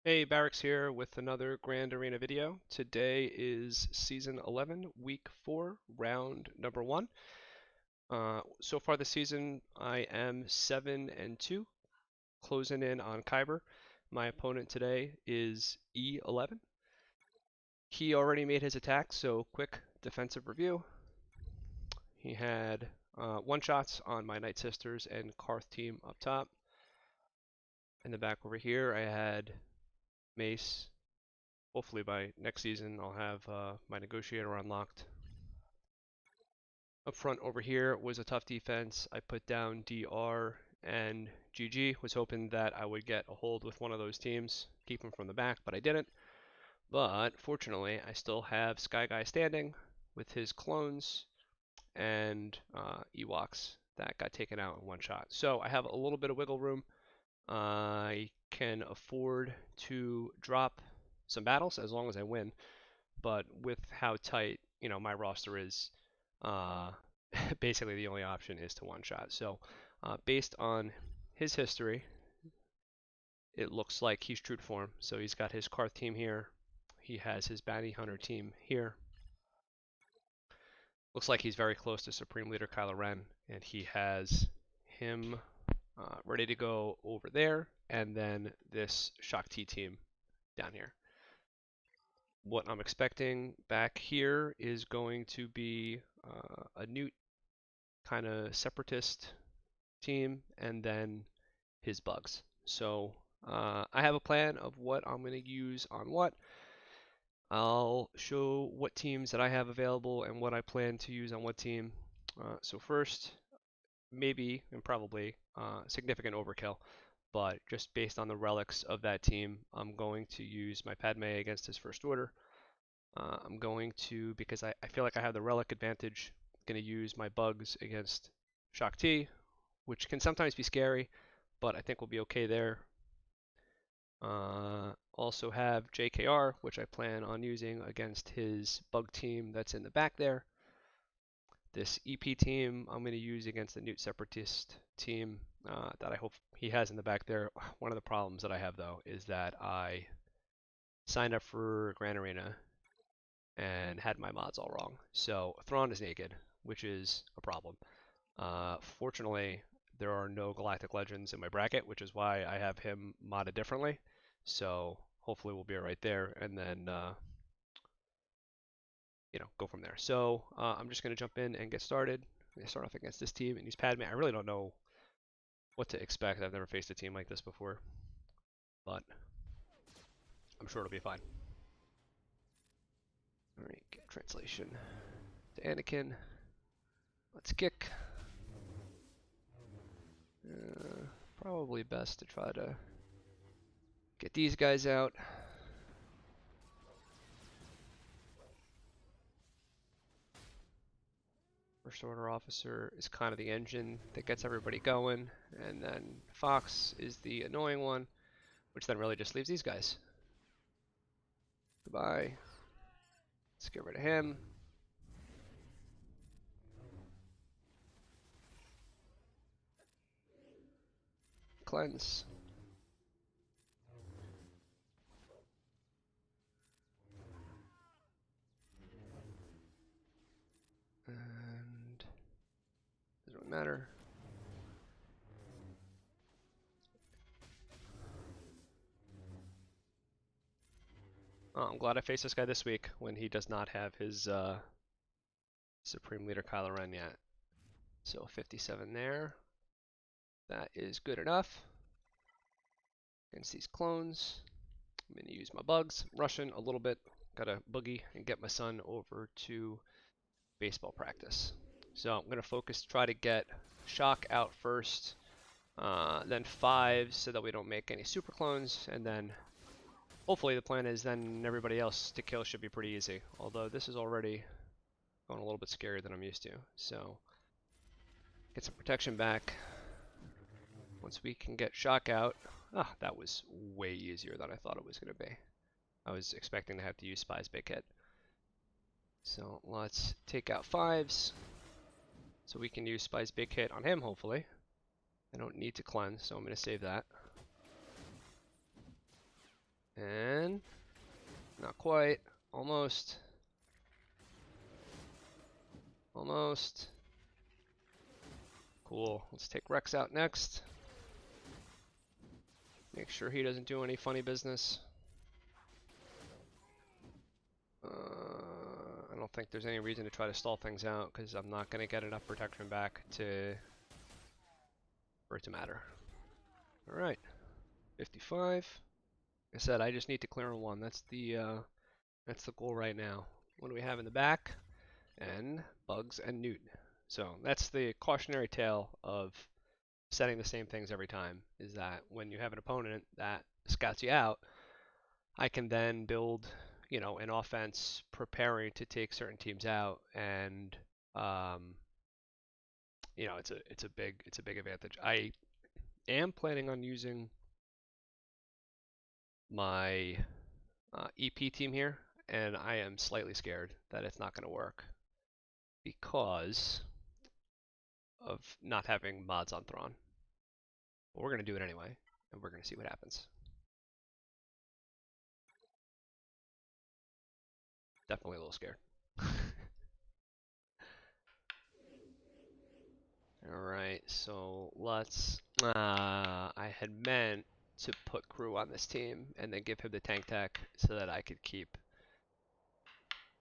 Hey, Barracks here with another Grand Arena video. Today is Season 11, Week 4, Round number 1. So far this season, I am 7-2, closing in on Kyber. My opponent today is E11. He already made his attack, so quick defensive review. He had one-shots on my Night Sisters and Karth team up top. In the back over here, I had Mace. Hopefully by next season I'll have my negotiator unlocked. Up front over here was a tough defense. I put down DR and GG. Was hoping that I would get a hold with one of those teams, keep them from the back, but I didn't. But fortunately, I still have Sky Guy standing with his clones and Ewoks that got taken out in one shot. So I have a little bit of wiggle room. I can afford to drop some battles as long as I win. But with how tight, my roster is, uh, basically the only option is to one shot. So, based on his history, it looks like he's true to form. So he's got his Karth team here. He has his Bounty Hunter team here. Looks like he's very close to Supreme Leader Kylo Ren, and he has him ready to go over there, and then this Shak Ti team down here. What I'm expecting back here is going to be a Newt kind of separatist team, and then his bugs. So I have a plan of what I'm going to use on what. I'll show what teams that I have available and what I plan to use on what team. So first, maybe and probably significant overkill, but just based on the relics of that team, I'm going to use my Padme against his First Order. I'm going to, because I feel like I have the relic advantage, going to use my bugs against Shak Ti, which can sometimes be scary, but I think we'll be okay there. Also have JKR, which I plan on using against his bug team that's in the back there. This EP team I'm going to use against the Newt Separatist team that I hope he has in the back there. One of the problems that I have, though, is that I signed up for Grand Arena and had my mods all wrong. So Thrawn is naked, which is a problem. Fortunately, there are no Galactic Legends in my bracket, which is why I have him modded differently. So hopefully we'll be right there, and then go from there. So I'm just gonna jump in and get started. I'm gonna start off against this team and use Padme. I really don't know what to expect. I've never faced a team like this before, but I'm sure it'll be fine. All right, get translation to Anakin. Let's kick. Probably best to try to get these guys out. First Order Officer is kind of the engine that gets everybody going, and then Fox is the annoying one, which then really just leaves these guys. Goodbye. Let's get rid of him. Cleanse. And doesn't really matter. Oh, I'm glad I faced this guy this week when he does not have his Supreme Leader Kylo Ren yet. So 57 there. That is good enough. Against these clones, I'm going to use my bugs, Russian a little bit. Gotta boogie and get my son over to baseball practice. So I'm going to focus, try to get Shock out first, then 5 so that we don't make any super clones, and then hopefully the plan is then everybody else to kill should be pretty easy. Although this is already going a little bit scarier than I'm used to. So get some protection back. Once we can get Shock out, that was way easier than I thought it was going to be. I was expecting to have to use Spy's Big Hit. So let's take out 5s. So we can use Spy's Big Hit on him, hopefully. I don't need to cleanse, so I'm going to save that. And not quite. Almost. Almost. Cool. Let's take Rex out next. Make sure he doesn't do any funny business. I don't think there's any reason to try to stall things out because I'm not going to get enough protection back for it to matter. Alright. 55. Like I said, I just need to clear on one. That's the goal right now. What do we have in the back? And Bugs and Newt. So that's the cautionary tale of setting the same things every time, is that when you have an opponent that scouts you out, I can then build, you know, an offense preparing to take certain teams out, and you know, it's a big advantage. I am planning on using my EP team here, and I am slightly scared that it's not going to work because of not having mods on Thrawn. But we're going to do it anyway, and we're going to see what happens. Definitely a little scared. Alright, so let's... I had meant to put Crew on this team and then give him the tank tech so that I could keep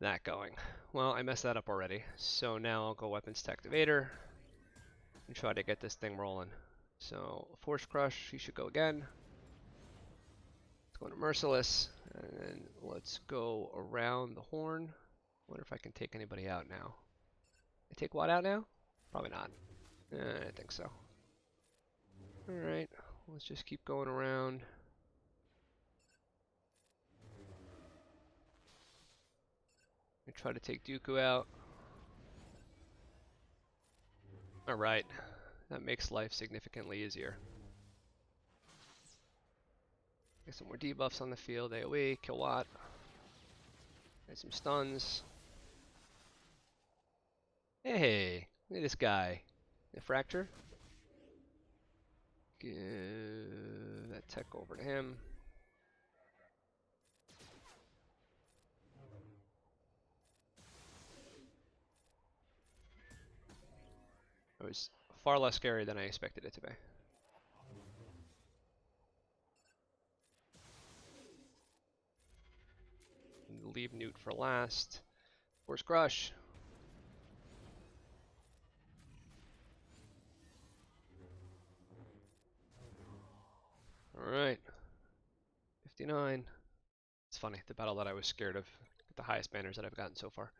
that going. Well, I messed that up already, so now I'll go Weapons to Activator and try to get this thing rolling. So, Force Crush, he should go again. Let's go to Merciless, and then let's go around the horn. Wonder if I can take anybody out now. I take Watt out now? Probably not. I think so. Alright, let's just keep going around. I try to take Dooku out. Alright, that makes life significantly easier. Get some more debuffs on the field. AoE, kill Watt. Get some stuns. Hey, look at this guy. The Fracture. Give that tech over to him. It was far less scary than I expected it to be. Leave Newt for last. Force Crush. Alright. 59. It's funny, the battle that I was scared of. The highest banners that I've gotten so far.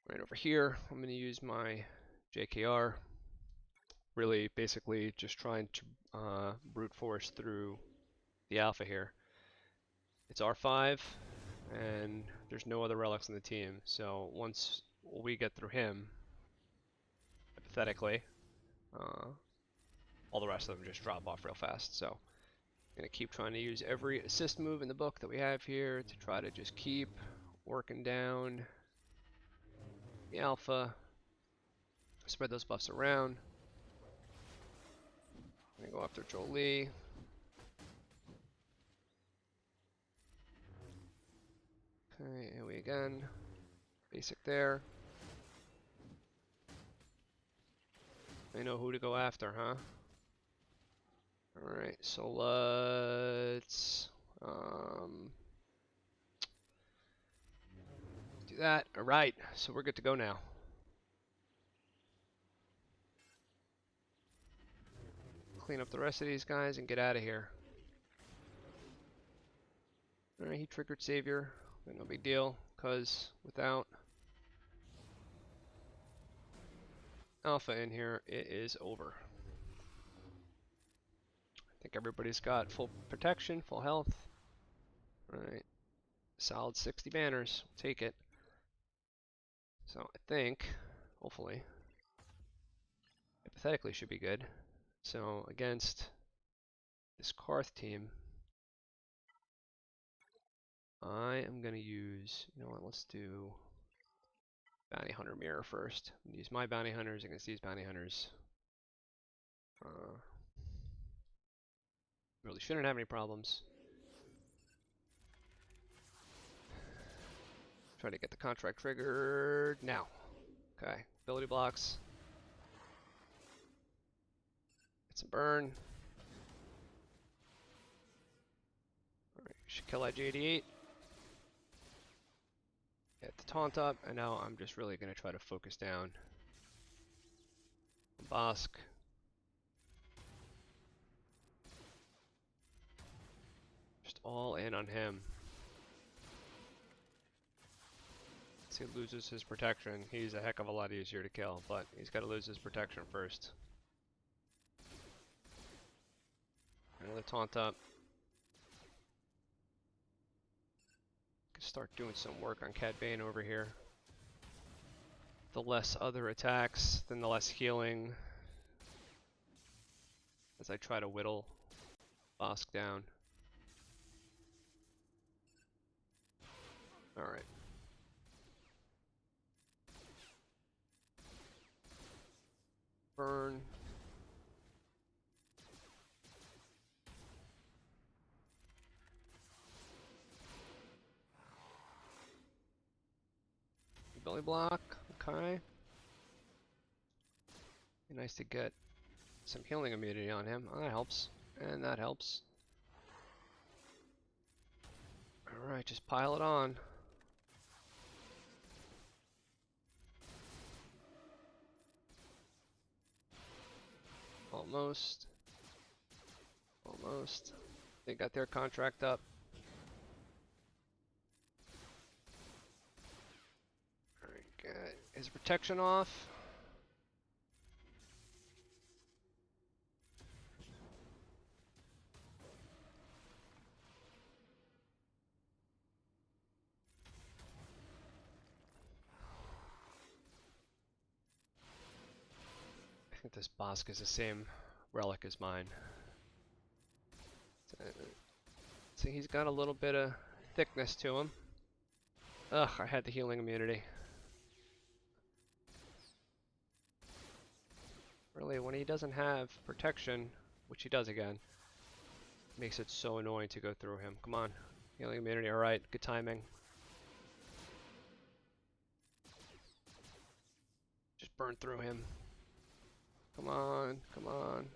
Right over here, I'm going to use my JKR. Really, basically, just trying to brute force through the alpha here. It's R5, and there's no other relics in the team, so once we get through him, hypothetically, all the rest of them just drop off real fast. So I'm going to keep trying to use every assist move in the book that we have here to try to just keep working down the alpha, spread those buffs around. I'm going to go after Jolie. Okay, here we again. Basic there. I know who to go after, huh? Alright, so let's do that. Alright, so we're good to go now. Clean up the rest of these guys and get out of here. Alright, he triggered Savior, but no big deal, because without Alpha in here, it is over. I think everybody's got full protection, full health. Alright, solid 60 banners, we'll take it. So I think, hopefully, hypothetically should be good. So against this Karth team, I am going to use, you know what, let's do Bounty Hunter Mirror first. I'm going to use my Bounty Hunters against these Bounty Hunters. Really shouldn't have any problems. Try to get the contract triggered now. Okay, ability blocks. Get some burn. Alright, should kill IG-88. Get the taunt up, and now I'm just really going to try to focus down Bosk. Just all in on him. Once he loses his protection, he's a heck of a lot easier to kill, but he's got to lose his protection first. Another taunt up. Could start doing some work on Cad Bane over here. The less other attacks, then the less healing. As I try to whittle Bosk down. Alright. Burn. Belly block, okay. Be nice to get some healing immunity on him. Oh, that helps. And that helps. Alright, just pile it on. Almost. Almost. They got their contract up. Alright, get his protection off. I think this Bosk is the same relic as mine. So he's got a little bit of thickness to him. Ugh, I had the healing immunity. Really, when he doesn't have protection, which he does again, makes it so annoying to go through him. Come on, healing immunity, alright, good timing. Just burn through him. Come on, come on.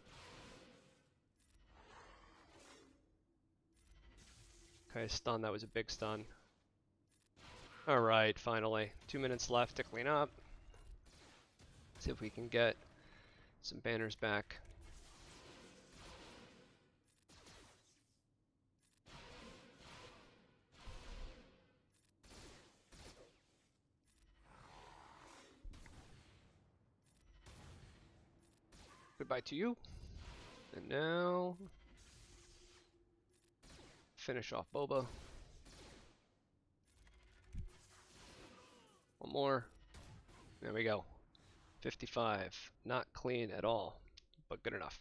Okay, stun, that was a big stun. Alright, finally. 2 minutes left to clean up. See if we can get some banners back. Goodbye to you. And now, finish off Boba. One more. There we go. 55. Not clean at all, but good enough.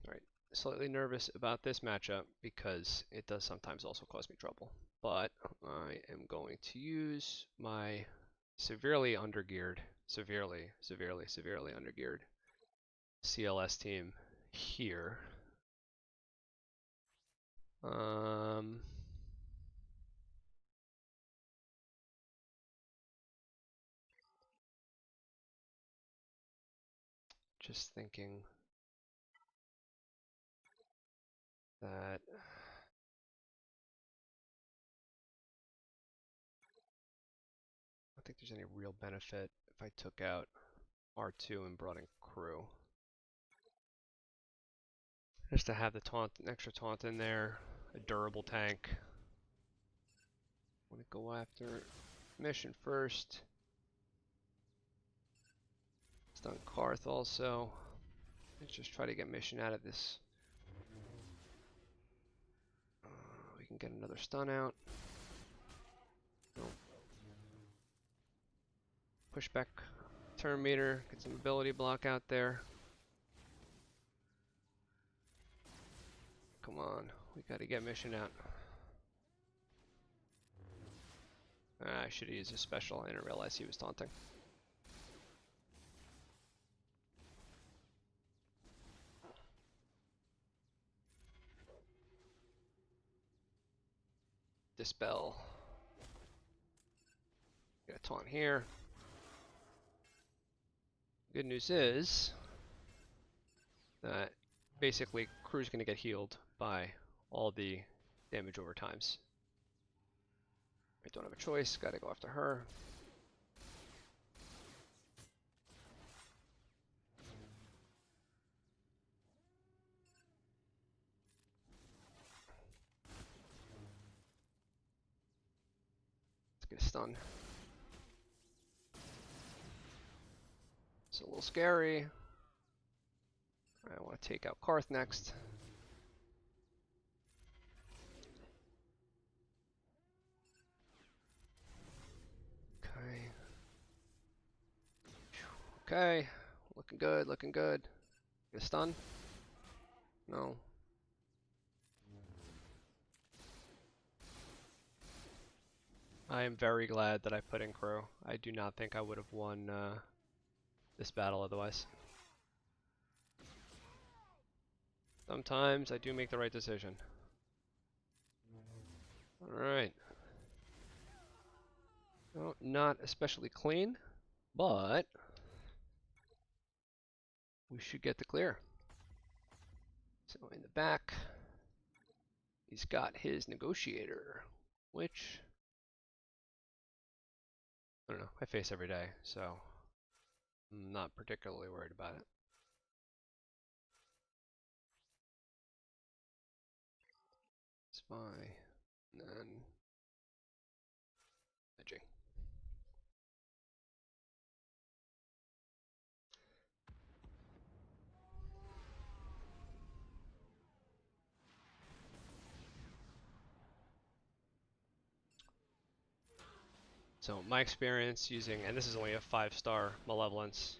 Alright, slightly nervous about this matchup because it does sometimes also cause me trouble. But I am going to use my severely undergeared, severely undergeared CLS team here. Just thinking that I don't think there's any real benefit if I took out R2 and brought in crew. Just to have the taunt, an extra taunt in there, a durable tank. Want to go after mission first. Stun Karth also. Let's just try to get mission out of this. We can get another stun out. Nope. Push back turn meter, get some ability block out there. Come on, we gotta get mission out. I should have used a special, I didn't realize he was taunting. Dispel. Get a taunt here. Good news is that basically crew's gonna get healed by all the damage over times. I don't have a choice, gotta go after her. Let's get a stun. It's a little scary. I want to take out Karth next. Okay. Okay. Looking good, looking good. Get a stun? No. I am very glad that I put in crew. I do not think I would have won this battle otherwise. Sometimes I do make the right decision. Alright. Well, not especially clean, but we should get the clear. So in the back, he's got his negotiator, which I don't know, I face every day, so I'm not particularly worried about it. Spy, and then edging. So my experience using, and this is only a 5-star Malevolence,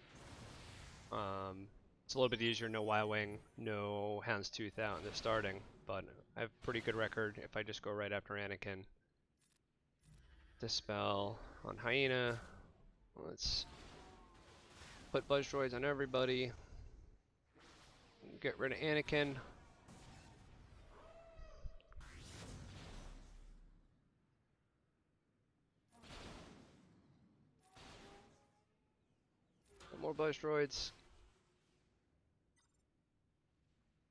it's a little bit easier, no Y-Wing, no Houndstooth out in the starting, but I have a pretty good record if I just go right after Anakin. Dispel on Hyena. Let's put Buzz Droids on everybody. Get rid of Anakin. More Buzz Droids.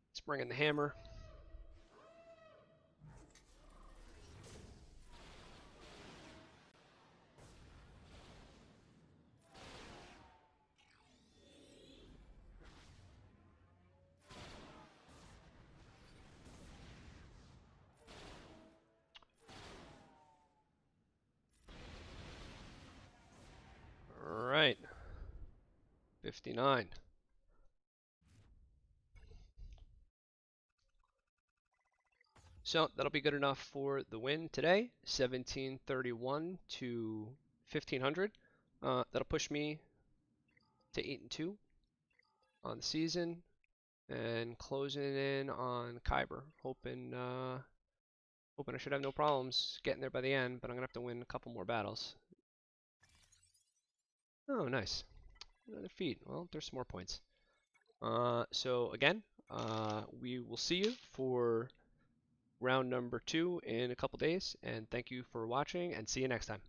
Let's bring in the hammer. Alright. 59. So that'll be good enough for the win today. 1731 to 1500. That'll push me to 8-2 on the season and closing in on Kyber. Hoping I should have no problems getting there by the end, but I'm gonna have to win a couple more battles. Oh, nice. Another feat. Well, there's some more points. So again, we will see you for round number 2 in a couple days, and thank you for watching, and see you next time.